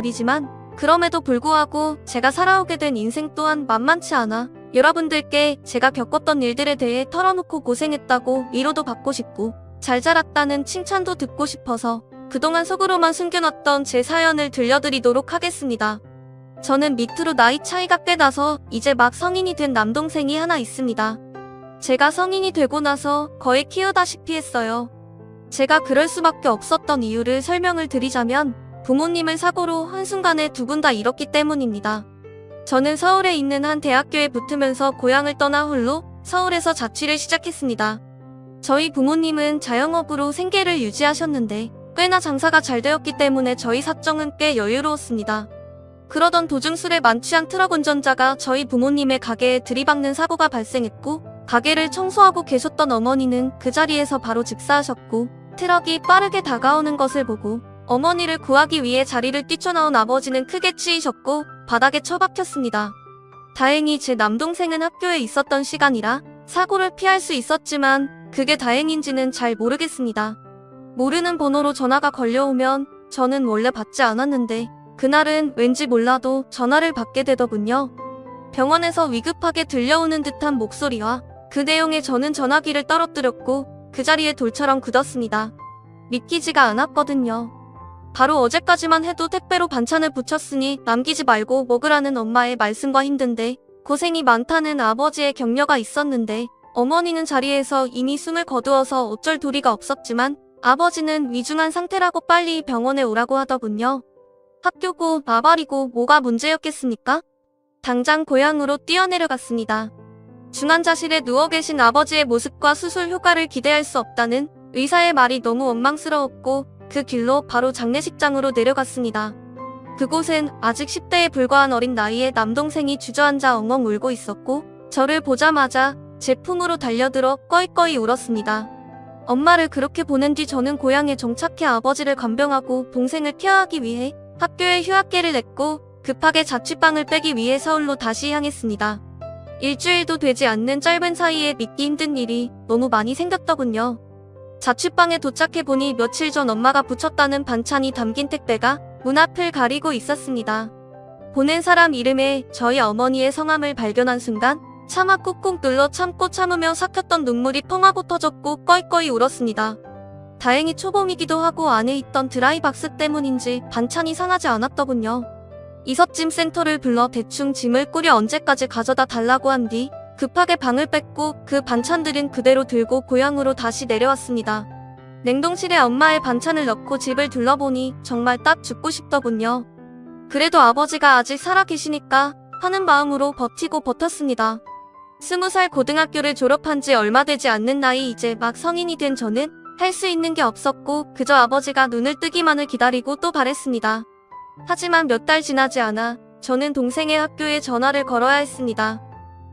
어리지만 그럼에도 불구하고 제가 살아오게 된 인생 또한 만만치 않아 여러분들께 제가 겪었던 일들에 대해 털어놓고 고생했다고 위로도 받고 싶고 잘 자랐다는 칭찬도 듣고 싶어서 그동안 속으로만 숨겨놨던 제 사연을 들려드리도록 하겠습니다. 저는 밑으로 나이 차이가 꽤 나서 이제 막 성인이 된 남동생이 하나 있습니다. 제가 성인이 되고 나서 거의 키우다시피 했어요. 제가 그럴 수밖에 없었던 이유를 설명을 드리자면 부모님을 사고로 한순간에 두 분 다 잃었기 때문입니다. 저는 서울에 있는 한 대학교에 붙으면서 고향을 떠나 홀로 서울에서 자취를 시작했습니다. 저희 부모님은 자영업으로 생계를 유지하셨는데 꽤나 장사가 잘 되었기 때문에 저희 사정은 꽤 여유로웠습니다. 그러던 도중 술에 만취한 트럭 운전자가 저희 부모님의 가게에 들이박는 사고가 발생했고 가게를 청소하고 계셨던 어머니는 그 자리에서 바로 즉사하셨고 트럭이 빠르게 다가오는 것을 보고 어머니를 구하기 위해 자리를 뛰쳐나온 아버지는 크게 치이셨고 바닥에 처박혔습니다. 다행히 제 남동생은 학교에 있었던 시간이라 사고를 피할 수 있었지만 그게 다행인지는 잘 모르겠습니다. 모르는 번호로 전화가 걸려오면 저는 원래 받지 않았는데 그날은 왠지 몰라도 전화를 받게 되더군요. 병원에서 위급하게 들려오는 듯한 목소리와 그 내용에 저는 전화기를 떨어뜨렸고 그 자리에 돌처럼 굳었습니다. 믿기지가 않았거든요. 바로 어제까지만 해도 택배로 반찬을 붙였으니 남기지 말고 먹으라는 엄마의 말씀과 힘든데 고생이 많다는 아버지의 격려가 있었는데 어머니는 자리에서 이미 숨을 거두어서 어쩔 도리가 없었지만 아버지는 위중한 상태라고 빨리 병원에 오라고 하더군요. 학교고 마발이고 뭐가 문제였겠습니까? 당장 고향으로 뛰어내려갔습니다. 중환자실에 누워 계신 아버지의 모습과 수술 효과를 기대할 수 없다는 의사의 말이 너무 원망스러웠고 그 길로 바로 장례식장으로 내려갔습니다. 그곳엔 아직 10대에 불과한 어린 나이에 남동생이 주저앉아 엉엉 울고 있었고 저를 보자마자 제 품으로 달려들어 꺼이꺼이 울었습니다. 엄마를 그렇게 보낸 뒤 저는 고향에 정착해 아버지를 간병하고 동생을 케어하기 위해 학교에 휴학계를 냈고 급하게 자취방을 빼기 위해 서울로 다시 향했습니다. 일주일도 되지 않는 짧은 사이에 믿기 힘든 일이 너무 많이 생겼더군요. 자취방에 도착해보니 며칠 전 엄마가 붙였다는 반찬이 담긴 택배가 문 앞을 가리고 있었습니다. 보낸 사람 이름에 저희 어머니의 성함을 발견한 순간 차마 꾹꾹 눌러 참고 참으며 삭혔던 눈물이 펑 하고 터졌고 꺼이꺼이 울었습니다. 다행히 초봄이기도 하고 안에 있던 드라이박스 때문인지 반찬이 상하지 않았더군요. 이삿짐 센터를 불러 대충 짐을 꾸려 언제까지 가져다 달라고 한 뒤 급하게 방을 뺐고 그 반찬들은 그대로 들고 고향으로 다시 내려왔습니다. 냉동실에 엄마의 반찬을 넣고 집을 둘러보니 정말 딱 죽고 싶더군요. 그래도 아버지가 아직 살아계시니까 하는 마음으로 버티고 버텼습니다. 20살 고등학교를 졸업한 지 얼마 되지 않는 나이 이제 막 성인이 된 저는 할 수 있는 게 없었고 그저 아버지가 눈을 뜨기만을 기다리고 또 바랬습니다. 하지만 몇 달 지나지 않아 저는 동생의 학교에 전화를 걸어야 했습니다.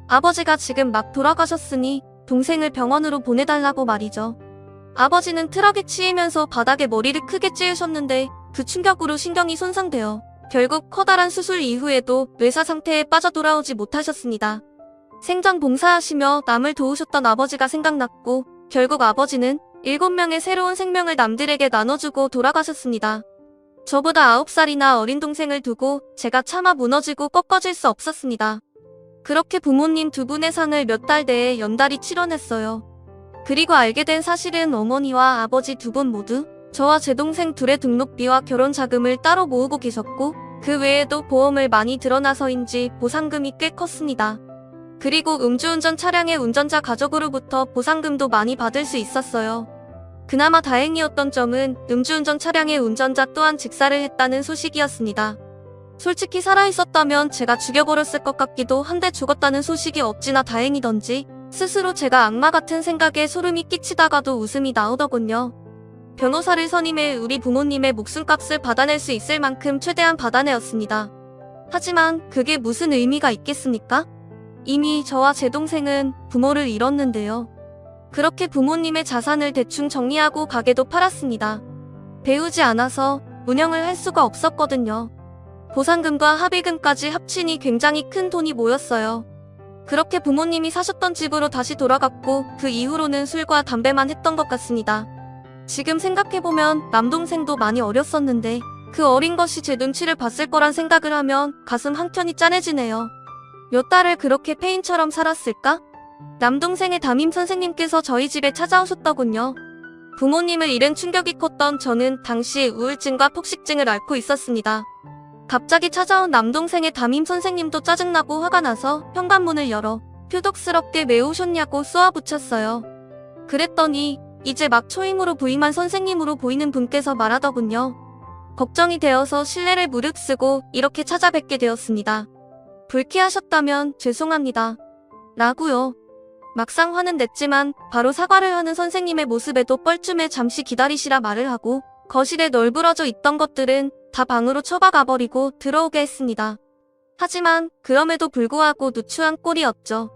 아버지가 지금 막 돌아가셨으니 동생을 병원으로 보내달라고 말이죠. 아버지는 트럭에 치이면서 바닥에 머리를 크게 찌으셨는데 그 충격으로 신경이 손상되어 결국 커다란 수술 이후에도 뇌사 상태에 빠져 돌아오지 못하셨습니다. 생전 봉사하시며 남을 도우셨던 아버지가 생각났고 결국 아버지는 7명의 새로운 생명을 남들에게 나눠주고 돌아가셨습니다. 저보다 9살이나 어린 동생을 두고 제가 차마 무너지고 꺾어질 수 없었습니다. 그렇게 부모님 두 분의 상을 몇 달 내에 연달이 치러냈어요. 그리고 알게 된 사실은 어머니와 아버지 두 분 모두 저와 제 동생 둘의 등록비와 결혼 자금을 따로 모으고 계셨고 그 외에도 보험을 많이 들어놔서인지 보상금이 꽤 컸습니다. 그리고 음주운전 차량의 운전자 가족으로부터 보상금도 많이 받을 수 있었어요. 그나마 다행이었던 점은 음주운전 차량의 운전자 또한 직사를 했다는 소식이었습니다. 솔직히 살아있었다면 제가 죽여버렸을 것 같기도 한데 죽었다는 소식이 어찌나 다행이던지 스스로 제가 악마 같은 생각에 소름이 끼치다가도 웃음이 나오더군요. 변호사를 선임해 우리 부모님의 목숨값을 받아낼 수 있을 만큼 최대한 받아내었습니다. 하지만 그게 무슨 의미가 있겠습니까? 이미 저와 제 동생은 부모를 잃었는데요. 그렇게 부모님의 자산을 대충 정리하고 가게도 팔았습니다. 배우지 않아서 운영을 할 수가 없었거든요. 보상금과 합의금까지 합치니 굉장히 큰 돈이 모였어요. 그렇게 부모님이 사셨던 집으로 다시 돌아갔고 그 이후로는 술과 담배만 했던 것 같습니다. 지금 생각해보면 남동생도 많이 어렸었는데 그 어린 것이 제 눈치를 봤을 거란 생각을 하면 가슴 한켠이 짠해지네요. 몇 달을 그렇게 페인처럼 살았을까? 남동생의 담임 선생님께서 저희 집에 찾아오셨더군요. 부모님을 잃은 충격이 컸던 저는 당시 우울증과 폭식증을 앓고 있었습니다. 갑자기 찾아온 남동생의 담임 선생님도 짜증나고 화가 나서 현관문을 열어 표독스럽게 왜 오셨냐고 쏘아붙였어요. 그랬더니 이제 막 초임으로 부임한 선생님으로 보이는 분께서 말하더군요. 걱정이 되어서 실례를 무릅쓰고 이렇게 찾아뵙게 되었습니다. 불쾌하셨다면 죄송합니다. 라고요. 막상 화는 냈지만 바로 사과를 하는 선생님의 모습에도 뻘쭘해 잠시 기다리시라 말을 하고 거실에 널브러져 있던 것들은 다 방으로 처박아버리고 들어오게 했습니다. 하지만 그럼에도 불구하고 누추한 꼴이었죠.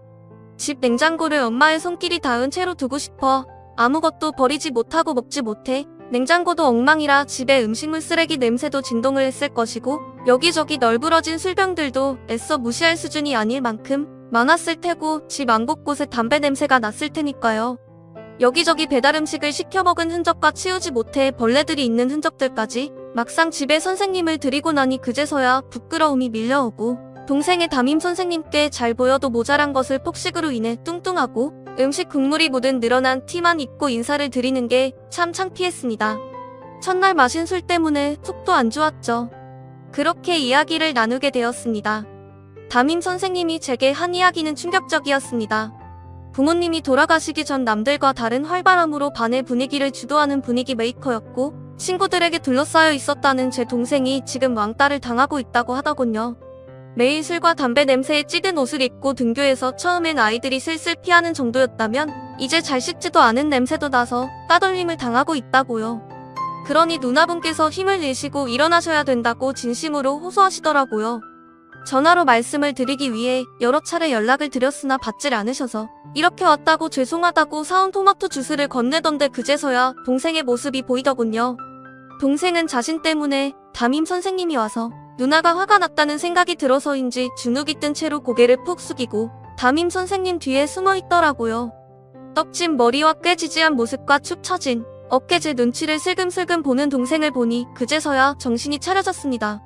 집 냉장고를 엄마의 손길이 닿은 채로 두고 싶어 아무것도 버리지 못하고 먹지 못해 냉장고도 엉망이라 집에 음식물 쓰레기 냄새도 진동을 했을 것이고 여기저기 널브러진 술병들도 애써 무시할 수준이 아닐 만큼 많았을 테고 집 안 곳곳에 담배 냄새가 났을 테니까요. 여기저기 배달 음식을 시켜 먹은 흔적과 치우지 못해 벌레들이 있는 흔적들까지 막상 집에 선생님을 데리고 나니 그제서야 부끄러움이 밀려오고 동생의 담임 선생님께 잘 보여도 모자란 것을 폭식으로 인해 뚱뚱하고 음식 국물이 묻은 늘어난 티만 입고 인사를 드리는 게 참 창피했습니다. 첫날 마신 술 때문에 속도 안 좋았죠. 그렇게 이야기를 나누게 되었습니다. 담임 선생님이 제게 한 이야기는 충격적이었습니다. 부모님이 돌아가시기 전 남들과 다른 활발함으로 반의 분위기를 주도하는 분위기 메이커였고 친구들에게 둘러싸여 있었다는 제 동생이 지금 왕따를 당하고 있다고 하더군요. 매일 술과 담배 냄새에 찌든 옷을 입고 등교해서 처음엔 아이들이 슬슬 피하는 정도였다면 이제 잘 씻지도 않은 냄새도 나서 따돌림을 당하고 있다고요. 그러니 누나분께서 힘을 내시고 일어나셔야 된다고 진심으로 호소하시더라고요. 전화로 말씀을 드리기 위해 여러 차례 연락을 드렸으나 받질 않으셔서 이렇게 왔다고 죄송하다고 사온 토마토 주스를 건네던데 그제서야 동생의 모습이 보이더군요. 동생은 자신 때문에 담임 선생님이 와서 누나가 화가 났다는 생각이 들어서인지 주눅이 든 채로 고개를 푹 숙이고 담임 선생님 뒤에 숨어 있더라고요. 떡진 머리와 꾀지지한 모습과 축 처진 어깨 제 눈치를 슬금슬금 보는 동생을 보니 그제서야 정신이 차려졌습니다.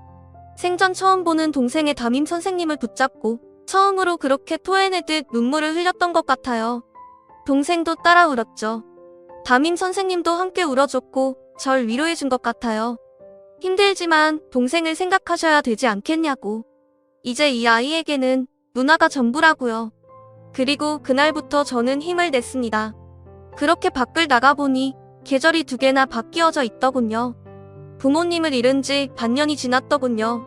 생전 처음 보는 동생의 담임 선생님을 붙잡고 처음으로 그렇게 토해내듯 눈물을 흘렸던 것 같아요. 동생도 따라 울었죠. 담임 선생님도 함께 울어줬고 절 위로해준 것 같아요. 힘들지만 동생을 생각하셔야 되지 않겠냐고. 이제 이 아이에게는 누나가 전부라고요. 그리고 그날부터 저는 힘을 냈습니다. 그렇게 밖을 나가보니 계절이 2개나 바뀌어져 있더군요. 부모님을 잃은 지 반년이 지났더군요.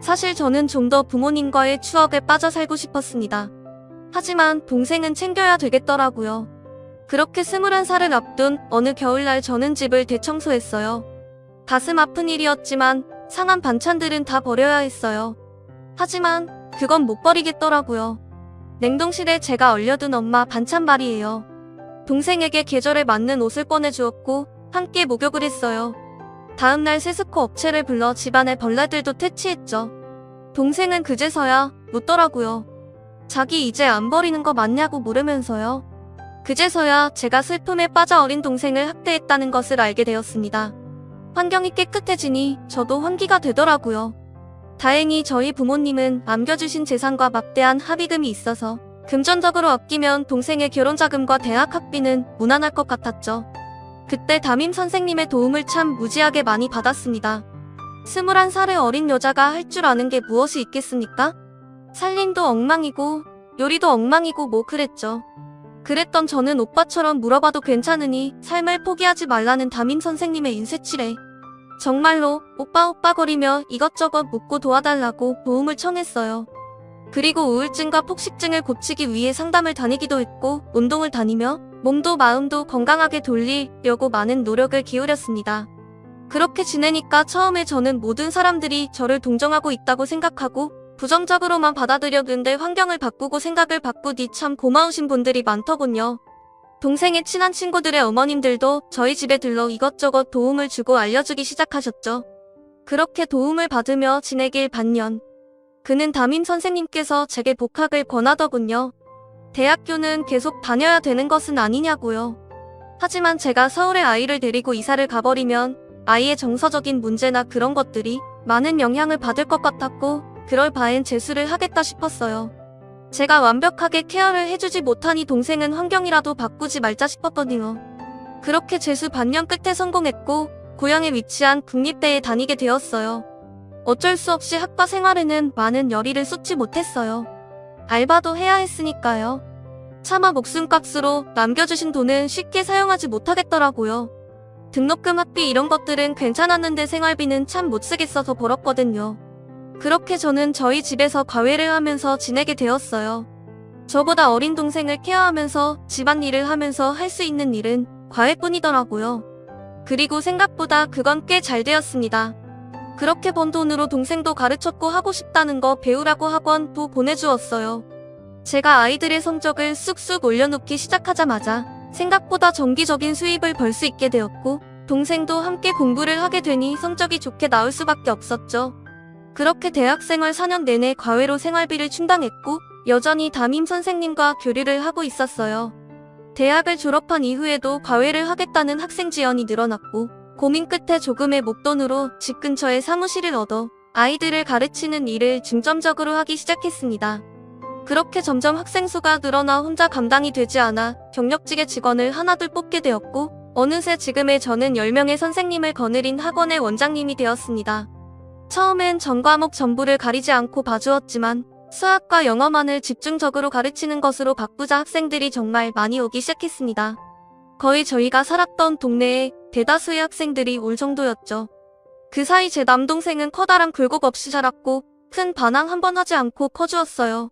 사실 저는 좀 더 부모님과의 추억에 빠져 살고 싶었습니다. 하지만 동생은 챙겨야 되겠더라고요. 그렇게 21살을 앞둔 어느 겨울날 저는 집을 대청소했어요. 가슴 아픈 일이었지만 상한 반찬들은 다 버려야 했어요. 하지만 그건 못 버리겠더라고요. 냉동실에 제가 얼려둔 엄마 반찬발이에요. 동생에게 계절에 맞는 옷을 꺼내주었고 함께 목욕을 했어요. 다음날 세스코 업체를 불러 집안의 벌레들도 퇴치했죠. 동생은 그제서야 묻더라고요. 자기 이제 안 버리는 거 맞냐고 물으면서요. 그제서야 제가 슬픔에 빠져 어린 동생을 학대했다는 것을 알게 되었습니다. 환경이 깨끗해지니 저도 환기가 되더라고요. 다행히 저희 부모님은 남겨주신 재산과 막대한 합의금이 있어서 금전적으로 아끼면 동생의 결혼자금과 대학 학비는 무난할 것 같았죠. 그때 담임 선생님의 도움을 참 무지하게 많이 받았습니다. 21살의 어린 여자가 할 줄 아는 게 무엇이 있겠습니까? 살림도 엉망이고 요리도 엉망이고 뭐 그랬죠. 그랬던 저는 오빠처럼 물어봐도 괜찮으니 삶을 포기하지 말라는 담임 선생님의 인쇄치레. 정말로 오빠 거리며 이것저것 묻고 도와달라고 도움을 청했어요. 그리고 우울증과 폭식증을 고치기 위해 상담을 다니기도 했고 운동을 다니며 몸도 마음도 건강하게 돌리려고 많은 노력을 기울였습니다. 그렇게 지내니까 처음에 저는 모든 사람들이 저를 동정하고 있다고 생각하고 부정적으로만 받아들였는데 환경을 바꾸고 생각을 바꾸니 참 고마우신 분들이 많더군요. 동생의 친한 친구들의 어머님들도 저희 집에 들러 이것저것 도움을 주고 알려주기 시작하셨죠. 그렇게 도움을 받으며 지내길 반년. 그는 담임 선생님께서 제게 복학을 권하더군요. 대학교는 계속 다녀야 되는 것은 아니냐고요. 하지만 제가 서울에 아이를 데리고 이사를 가버리면 아이의 정서적인 문제나 그런 것들이 많은 영향을 받을 것 같았고 그럴 바엔 재수를 하겠다 싶었어요. 제가 완벽하게 케어를 해주지 못하니 동생은 환경이라도 바꾸지 말자 싶었거든요. 그렇게 재수 반년 끝에 성공했고 고향에 위치한 국립대에 다니게 되었어요. 어쩔 수 없이 학과 생활에는 많은 열의를 쏟지 못했어요. 알바도 해야 했으니까요. 차마 목숨값으로 남겨주신 돈은 쉽게 사용하지 못하겠더라고요. 등록금 학비 이런 것들은 괜찮았는데 생활비는 참 못쓰겠어서 벌었거든요. 그렇게 저는 저희 집에서 과외를 하면서 지내게 되었어요. 저보다 어린 동생을 케어하면서 집안일을 하면서 할 수 있는 일은 과외뿐이더라고요. 그리고 생각보다 그건 꽤 잘 되었습니다. 그렇게 번 돈으로 동생도 가르쳤고 하고 싶다는 거 배우라고 학원도 보내주었어요. 제가 아이들의 성적을 쑥쑥 올려놓기 시작하자마자 생각보다 정기적인 수입을 벌 수 있게 되었고 동생도 함께 공부를 하게 되니 성적이 좋게 나올 수밖에 없었죠. 그렇게 대학생활 4년 내내 과외로 생활비를 충당했고 여전히 담임 선생님과 교류를 하고 있었어요. 대학을 졸업한 이후에도 과외를 하겠다는 학생 지원이 늘어났고 고민 끝에 조금의 목돈으로 집 근처에 사무실을 얻어 아이들을 가르치는 일을 중점적으로 하기 시작했습니다. 그렇게 점점 학생 수가 늘어나 혼자 감당이 되지 않아 경력직의 직원을 하나둘 뽑게 되었고 어느새 지금의 저는 10명의 선생님을 거느린 학원의 원장님이 되었습니다. 처음엔 전 과목 전부를 가리지 않고 봐주었지만 수학과 영어만을 집중적으로 가르치는 것으로 바꾸자 학생들이 정말 많이 오기 시작했습니다. 거의 저희가 살았던 동네에 대다수의 학생들이 올 정도였죠. 그 사이 제 남동생은 커다란 굴곡 없이 자랐고 큰 반항 한 번 하지 않고 커주었어요.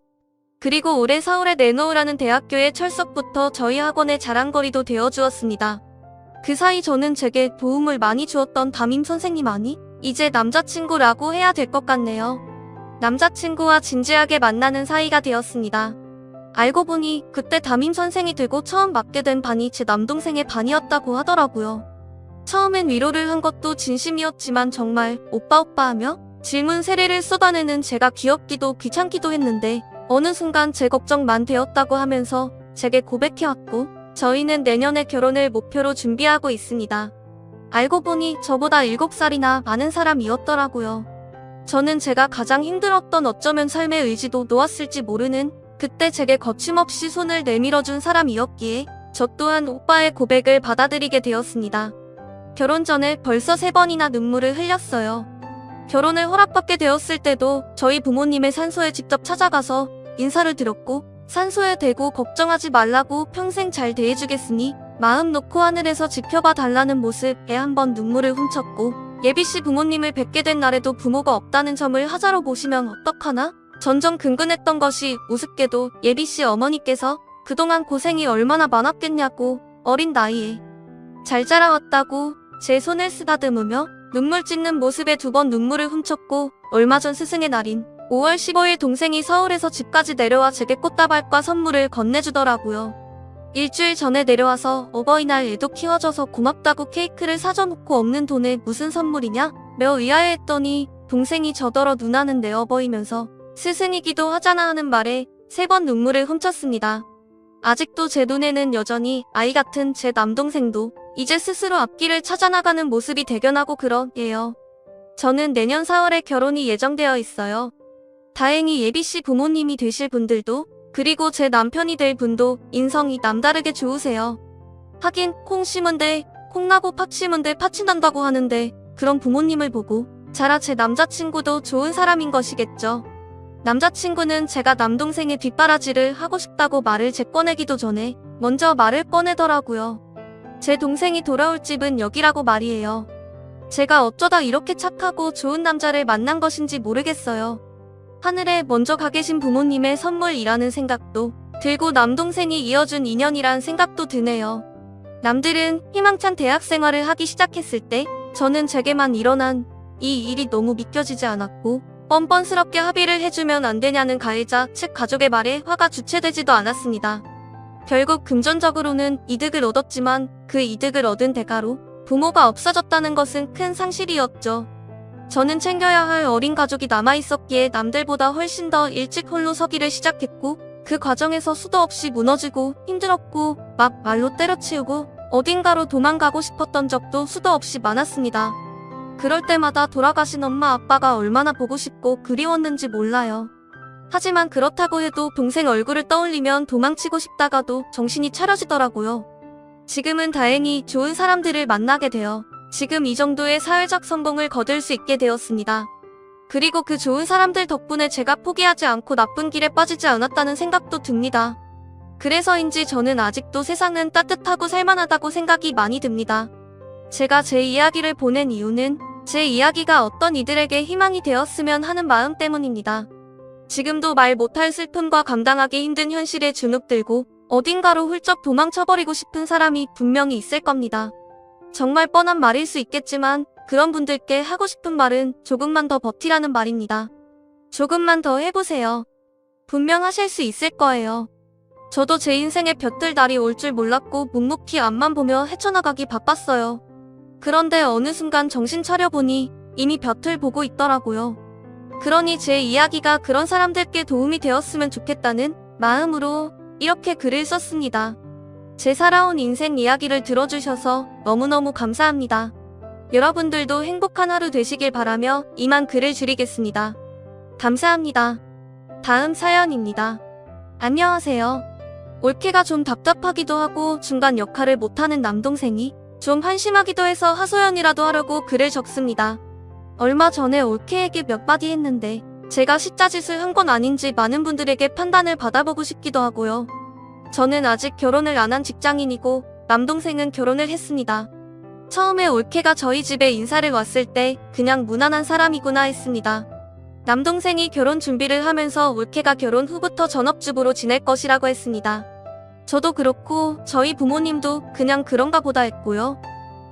그리고 올해 서울에 내놓으라는 대학교의 철석부터 저희 학원의 자랑거리도 되어주었습니다. 그 사이 저는 제게 도움을 많이 주었던 담임 선생님 아니? 이제 남자친구라고 해야 될 것 같네요. 남자친구와 진지하게 만나는 사이가 되었습니다. 알고 보니 그때 담임 선생이 되고 처음 맡게 된 반이 제 남동생의 반이었다고 하더라고요. 처음엔 위로를 한 것도 진심이었지만 정말 오빠 하며 질문 세례를 쏟아내는 제가 귀엽기도 귀찮기도 했는데 어느 순간 제 걱정만 되었다고 하면서 제게 고백해왔고 저희는 내년에 결혼을 목표로 준비하고 있습니다. 알고 보니 저보다 7살이나 많은 사람이었더라고요. 저는 제가 가장 힘들었던 어쩌면 삶의 의지도 놓았을지 모르는 그때 제게 거침없이 손을 내밀어준 사람이었기에 저 또한 오빠의 고백을 받아들이게 되었습니다. 결혼 전에 벌써 3번이나 눈물을 흘렸어요. 결혼을 허락받게 되었을 때도 저희 부모님의 산소에 직접 찾아가서 인사를 드렸고 산소에 대고 걱정하지 말라고 평생 잘 대해주겠으니 마음 놓고 하늘에서 지켜봐 달라는 모습에 한번 눈물을 훔쳤고 예비씨 부모님을 뵙게 된 날에도 부모가 없다는 점을 하자로 보시면 어떡하나? 점점 근근했던 것이 우습게도 예비씨 어머니께서 그동안 고생이 얼마나 많았겠냐고 어린 나이에 잘 자라왔다고 제 손을 쓰다듬으며 눈물 찢는 모습에 2번 눈물을 훔쳤고 얼마 전 스승의 날인 5월 15일 동생이 서울에서 집까지 내려와 제게 꽃다발과 선물을 건네주더라고요. 일주일 전에 내려와서 어버이날 애도 키워줘서 고맙다고 케이크를 사줘놓고 없는 돈에 무슨 선물이냐? 매우 의아해했더니 동생이 저더러 누나는 내 어버이면서 스승이기도 하잖아 하는 말에 3번 눈물을 훔쳤습니다. 아직도 제 눈에는 여전히 아이 같은 제 남동생도 이제 스스로 앞길을 찾아나가는 모습이 대견하고 그러게요. 저는 내년 4월에 결혼이 예정되어 있어요. 다행히 예비씨 부모님이 되실 분들도 그리고 제 남편이 될 분도 인성이 남다르게 좋으세요. 하긴 콩 심은데 콩나고 팥 심은데 팥이 난다고 하는데 그런 부모님을 보고 자라 제 남자친구도 좋은 사람인 것이겠죠. 남자친구는 제가 남동생의 뒷바라지를 하고 싶다고 말을 재꺼내기도 전에 먼저 말을 꺼내더라고요. 제 동생이 돌아올 집은 여기라고 말이에요. 제가 어쩌다 이렇게 착하고 좋은 남자를 만난 것인지 모르겠어요. 하늘에 먼저 가 계신 부모님의 선물이라는 생각도 들고 남동생이 이어준 인연이란 생각도 드네요. 남들은 희망찬 대학 생활을 하기 시작했을 때 저는 제게만 일어난 이 일이 너무 믿겨지지 않았고 뻔뻔스럽게 합의를 해주면 안 되냐는 가해자 측 가족의 말에 화가 주체되지도 않았습니다. 결국 금전적으로는 이득을 얻었지만 그 이득을 얻은 대가로 부모가 없어졌다는 것은 큰 상실이었죠. 저는 챙겨야 할 어린 가족이 남아있었기에 남들보다 훨씬 더 일찍 홀로 서기를 시작했고 그 과정에서 수도 없이 무너지고 힘들었고 막 말로 때려치우고 어딘가로 도망가고 싶었던 적도 수도 없이 많았습니다. 그럴 때마다 돌아가신 엄마 아빠가 얼마나 보고 싶고 그리웠는지 몰라요. 하지만 그렇다고 해도 동생 얼굴을 떠올리면 도망치고 싶다가도 정신이 차려지더라고요. 지금은 다행히 좋은 사람들을 만나게 되어 지금 이 정도의 사회적 성공을 거둘 수 있게 되었습니다. 그리고 그 좋은 사람들 덕분에 제가 포기하지 않고 나쁜 길에 빠지지 않았다는 생각도 듭니다. 그래서인지 저는 아직도 세상은 따뜻하고 살만하다고 생각이 많이 듭니다. 제가 제 이야기를 보낸 이유는 제 이야기가 어떤 이들에게 희망이 되었으면 하는 마음 때문입니다. 지금도 말 못할 슬픔과 감당하기 힘든 현실에 주눅들고 어딘가로 훌쩍 도망쳐버리고 싶은 사람이 분명히 있을 겁니다. 정말 뻔한 말일 수 있겠지만 그런 분들께 하고 싶은 말은 조금만 더 버티라는 말입니다. 조금만 더 해보세요. 분명 하실 수 있을 거예요. 저도 제 인생에 볕들 날이 올 줄 몰랐고 묵묵히 앞만 보며 헤쳐나가기 바빴어요. 그런데 어느 순간 정신 차려보니 이미 볕을 보고 있더라고요. 그러니 제 이야기가 그런 사람들께 도움이 되었으면 좋겠다는 마음으로 이렇게 글을 썼습니다. 제 살아온 인생 이야기를 들어주셔서 너무너무 감사합니다. 여러분들도 행복한 하루 되시길 바라며 이만 글을 줄이겠습니다. 감사합니다. 다음 사연입니다. 안녕하세요. 올케가 좀 답답하기도 하고 중간 역할을 못하는 남동생이 좀 한심하기도 해서 하소연이라도 하려고 글을 적습니다. 얼마 전에 올케에게 몇 마디 했는데 제가 시짜짓을 한 건 아닌지 많은 분들에게 판단을 받아보고 싶기도 하고요. 저는 아직 결혼을 안 한 직장인이고 남동생은 결혼을 했습니다. 처음에 올케가 저희 집에 인사를 왔을 때 그냥 무난한 사람이구나 했습니다. 남동생이 결혼 준비를 하면서 올케가 결혼 후부터 전업주부로 지낼 것이라고 했습니다. 저도 그렇고 저희 부모님도 그냥 그런가 보다 했고요.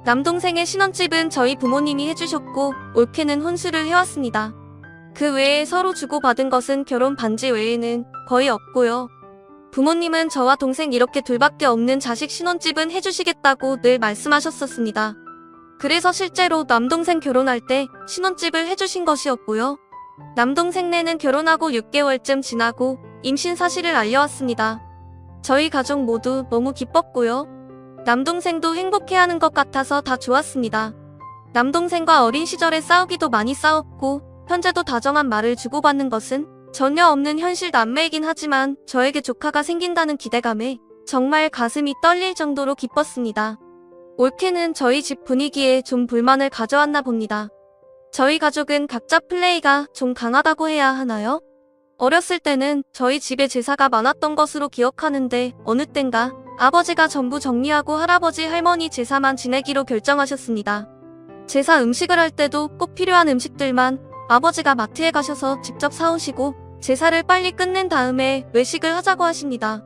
남동생의 신혼집은 저희 부모님이 해주셨고 올케는 혼수를 해왔습니다. 그 외에 서로 주고받은 것은 결혼 반지 외에는 거의 없고요. 부모님은 저와 동생 이렇게 둘밖에 없는 자식 신혼집은 해주시겠다고 늘 말씀하셨었습니다. 그래서 실제로 남동생 결혼할 때 신혼집을 해주신 것이었고요. 남동생네는 결혼하고 6개월쯤 지나고 임신 사실을 알려왔습니다. 저희 가족 모두 너무 기뻤고요. 남동생도 행복해하는 것 같아서 다 좋았습니다. 남동생과 어린 시절에 싸우기도 많이 싸웠고 현재도 다정한 말을 주고받는 것은 전혀 없는 현실 남매이긴 하지만 저에게 조카가 생긴다는 기대감에 정말 가슴이 떨릴 정도로 기뻤습니다. 올케는 저희 집 분위기에 좀 불만을 가져왔나 봅니다. 저희 가족은 각자 플레이가 좀 강하다고 해야 하나요? 어렸을 때는 저희 집에 제사가 많았던 것으로 기억하는데 어느 땐가 아버지가 전부 정리하고 할아버지 할머니 제사만 지내기로 결정하셨습니다. 제사 음식을 할 때도 꼭 필요한 음식들만 아버지가 마트에 가셔서 직접 사오시고 제사를 빨리 끝낸 다음에 외식을 하자고 하십니다.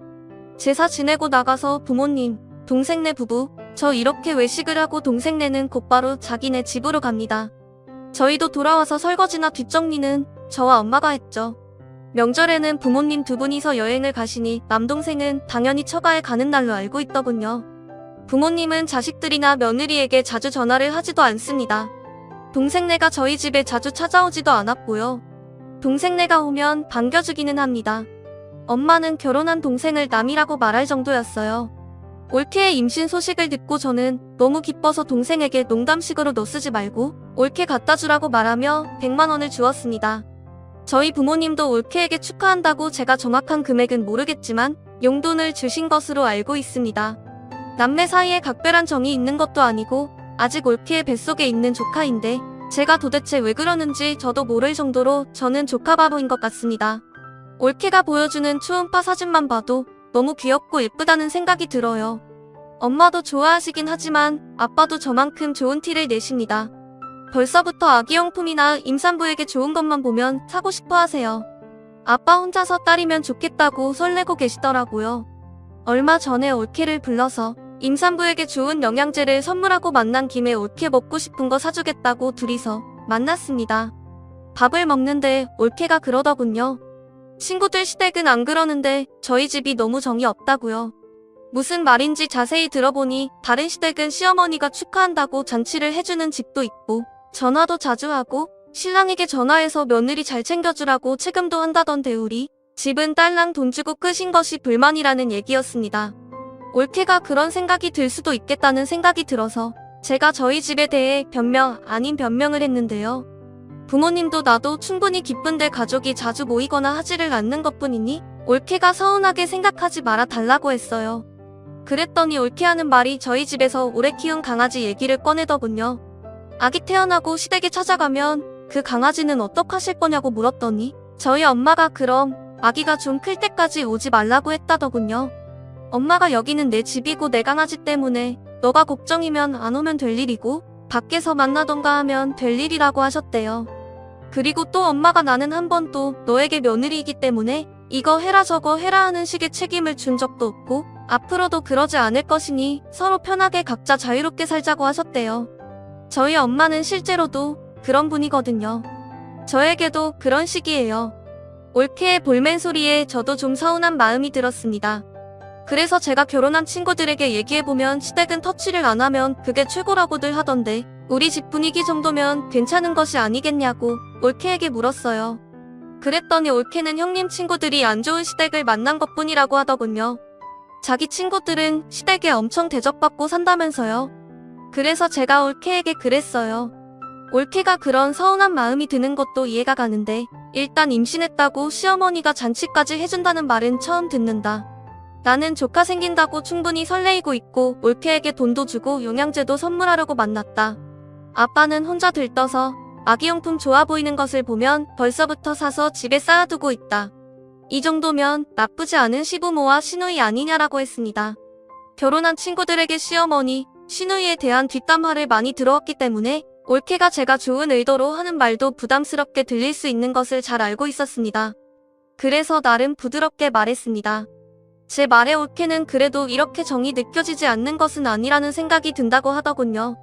제사 지내고 나가서 부모님, 동생네 부부, 저 이렇게 외식을 하고 동생네는 곧바로 자기네 집으로 갑니다. 저희도 돌아와서 설거지나 뒷정리는 저와 엄마가 했죠. 명절에는 부모님 두 분이서 여행을 가시니 남동생은 당연히 처가에 가는 날로 알고 있더군요. 부모님은 자식들이나 며느리에게 자주 전화를 하지도 않습니다. 동생네가 저희 집에 자주 찾아오지도 않았고요. 동생네가 오면 반겨주기는 합니다. 엄마는 결혼한 동생을 남이라고 말할 정도였어요. 올케의 임신 소식을 듣고 저는 너무 기뻐서 동생에게 농담식으로 너 쓰지 말고 올케 갖다 주라고 말하며 100만 원을 주었습니다. 저희 부모님도 올케에게 축하한다고 제가 정확한 금액은 모르겠지만 용돈을 주신 것으로 알고 있습니다. 남매 사이에 각별한 정이 있는 것도 아니고 아직 올케의 뱃속에 있는 조카인데 제가 도대체 왜 그러는지 저도 모를 정도로 저는 조카 바보인 것 같습니다. 올케가 보여주는 초음파 사진만 봐도 너무 귀엽고 예쁘다는 생각이 들어요. 엄마도 좋아하시긴 하지만 아빠도 저만큼 좋은 티를 내십니다. 벌써부터 아기용품이나 임산부에게 좋은 것만 보면 사고 싶어 하세요. 아빠 혼자서 딸이면 좋겠다고 설레고 계시더라고요. 얼마 전에 올케를 불러서 임산부에게 좋은 영양제를 선물하고 만난 김에 올케 먹고 싶은 거 사주겠다고 둘이서 만났습니다. 밥을 먹는데 올케가 그러더군요. 친구들 시댁은 안 그러는데 저희 집이 너무 정이 없다고요. 무슨 말인지 자세히 들어보니 다른 시댁은 시어머니가 축하한다고 잔치를 해주는 집도 있고 전화도 자주 하고 신랑에게 전화해서 며느리 잘 챙겨주라고 체금도 한다던데 우리 집은 딸랑 돈 주고 끄신 것이 불만이라는 얘기였습니다. 올케가 그런 생각이 들 수도 있겠다는 생각이 들어서 제가 저희 집에 대해 변명 아닌 변명을 했는데요. 부모님도 나도 충분히 기쁜데 가족이 자주 모이거나 하지를 않는 것뿐이니 올케가 서운하게 생각하지 말아 달라고 했어요. 그랬더니 올케하는 말이 저희 집에서 오래 키운 강아지 얘기를 꺼내더군요. 아기 태어나고 시댁에 찾아가면 그 강아지는 어떡하실 거냐고 물었더니 저희 엄마가 그럼 아기가 좀 클 때까지 오지 말라고 했다더군요. 엄마가 여기는 내 집이고 내 강아지 때문에 너가 걱정이면 안 오면 될 일이고 밖에서 만나던가 하면 될 일이라고 하셨대요. 그리고 또 엄마가 나는 한 번도 너에게 며느리이기 때문에 이거 해라 저거 해라 하는 식의 책임을 준 적도 없고 앞으로도 그러지 않을 것이니 서로 편하게 각자 자유롭게 살자고 하셨대요. 저희 엄마는 실제로도 그런 분이거든요. 저에게도 그런 식이에요. 올케의 볼멘 소리에 저도 좀 서운한 마음이 들었습니다. 그래서 제가 결혼한 친구들에게 얘기해보면 시댁은 터치를 안 하면 그게 최고라고들 하던데 우리 집 분위기 정도면 괜찮은 것이 아니겠냐고 올케에게 물었어요. 그랬더니 올케는 형님 친구들이 안 좋은 시댁을 만난 것뿐이라고 하더군요. 자기 친구들은 시댁에 엄청 대접받고 산다면서요. 그래서 제가 올케에게 그랬어요. 올케가 그런 서운한 마음이 드는 것도 이해가 가는데 일단 임신했다고 시어머니가 잔치까지 해준다는 말은 처음 듣는다. 나는 조카 생긴다고 충분히 설레이고 있고 올케에게 돈도 주고 영양제도 선물하려고 만났다. 아빠는 혼자 들떠서 아기용품 좋아 보이는 것을 보면 벌써부터 사서 집에 쌓아두고 있다. 이 정도면 나쁘지 않은 시부모와 시누이 아니냐라고 했습니다. 결혼한 친구들에게 시어머니, 시누이에 대한 뒷담화를 많이 들어왔기 때문에 올케가 제가 좋은 의도로 하는 말도 부담스럽게 들릴 수 있는 것을 잘 알고 있었습니다. 그래서 나름 부드럽게 말했습니다. 제 말에 올케는 그래도 이렇게 정이 느껴지지 않는 것은 아니라는 생각이 든다고 하더군요.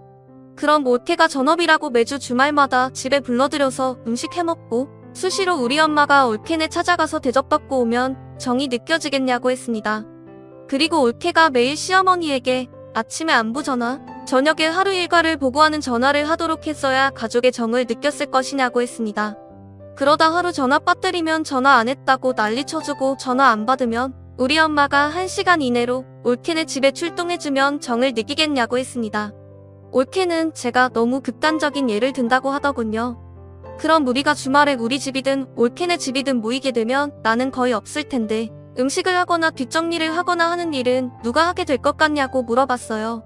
그럼 올케가 전업이라고 매주 주말마다 집에 불러들여서 음식 해먹고 수시로 우리 엄마가 올케네 찾아가서 대접받고 오면 정이 느껴지겠냐고 했습니다. 그리고 올케가 매일 시어머니에게 아침에 안부 전화, 저녁에 하루 일과를 보고하는 전화를 하도록 했어야 가족의 정을 느꼈을 것이냐고 했습니다. 그러다 하루 전화 빠뜨리면 전화 안 했다고 난리 쳐주고 전화 안 받으면 우리 엄마가 1시간 이내로 올케네 집에 출동해주면 정을 느끼겠냐고 했습니다. 올케는 제가 너무 극단적인 예를 든다고 하더군요. 그럼 우리가 주말에 우리 집이든 올케네 집이든 모이게 되면 나는 거의 없을 텐데 음식을 하거나 뒷정리를 하거나 하는 일은 누가 하게 될 것 같냐고 물어봤어요.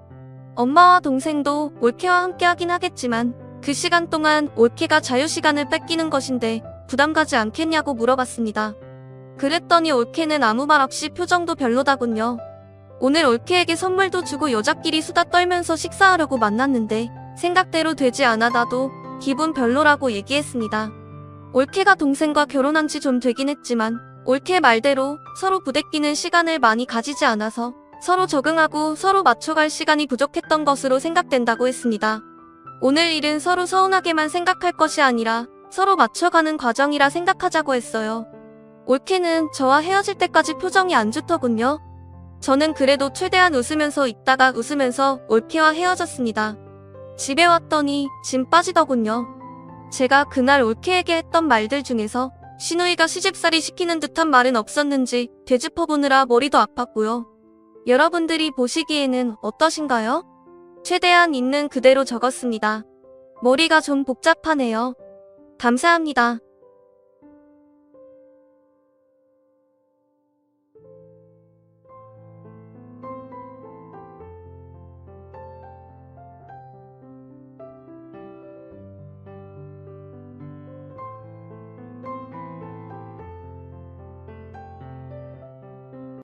엄마와 동생도 올케와 함께 하긴 하겠지만 그 시간 동안 올케가 자유시간을 뺏기는 것인데 부담 가지 않겠냐고 물어봤습니다. 그랬더니 올케는 아무 말 없이 표정도 별로다군요. 오늘 올케에게 선물도 주고 여자끼리 수다 떨면서 식사하려고 만났는데 생각대로 되지 않아 나도 기분 별로라고 얘기했습니다. 올케가 동생과 결혼한 지 좀 되긴 했지만 올케 말대로 서로 부대끼는 시간을 많이 가지지 않아서 서로 적응하고 서로 맞춰갈 시간이 부족했던 것으로 생각된다고 했습니다. 오늘 일은 서로 서운하게만 생각할 것이 아니라 서로 맞춰가는 과정이라 생각하자고 했어요. 올케는 저와 헤어질 때까지 표정이 안 좋더군요. 저는 그래도 최대한 웃으면서 있다가 웃으면서 올케와 헤어졌습니다. 집에 왔더니 진 빠지더군요. 제가 그날 올케에게 했던 말들 중에서 시누이가 시집살이 시키는 듯한 말은 없었는지 되짚어보느라 머리도 아팠고요. 여러분들이 보시기에는 어떠신가요? 최대한 있는 그대로 적었습니다. 머리가 좀 복잡하네요. 감사합니다.